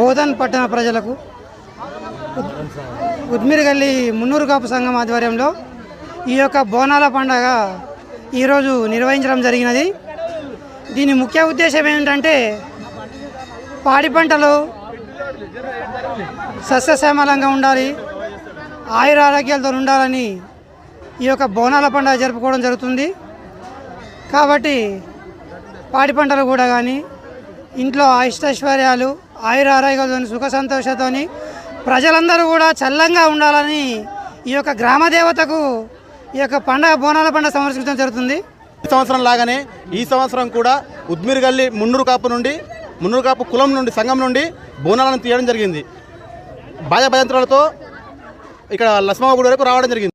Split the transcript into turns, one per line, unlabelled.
బోధన్ పట్టణ ప్రజలకు ఉద్మిరిగల్లి మున్నూరు కాపు సంఘం ఆధ్వర్యంలో ఈ యొక్క బోనాల పండగ ఈరోజు నిర్వహించడం జరిగినది. దీని ముఖ్య ఉద్దేశం ఏంటంటే పాడి పంటలు సస్యశ్యామలంగా ఉండాలి, ఆయుర ఆరోగ్యాలతో ఉండాలని ఈ యొక్క బోనాల పండుగ జరుపుకోవడం జరుగుతుంది. కాబట్టి పాడి పంటలు కూడా కానీ ఇంట్లో అష్టైశ్వర్యాలు ఆయుర ఆరోగ్యాలతో సుఖ సంతోషంతో ప్రజలందరూ కూడా చల్లంగా ఉండాలని ఈ యొక్క గ్రామ దేవతకు ఈ యొక్క పండగ బోనాల పండుగ సమర్పించడం జరుగుతుంది.
ఈ సంవత్సరం లాగానే ఈ సంవత్సరం కూడా ఉద్మిరిగల్లి మున్నూరు కాపు కులం నుండి సంఘం నుండి బోనాలను తీయడం జరిగింది. బాజా భయంత్రాలతో ఇక్కడ లక్ష్మమ్మ గుడి వరకు రావడం జరిగింది.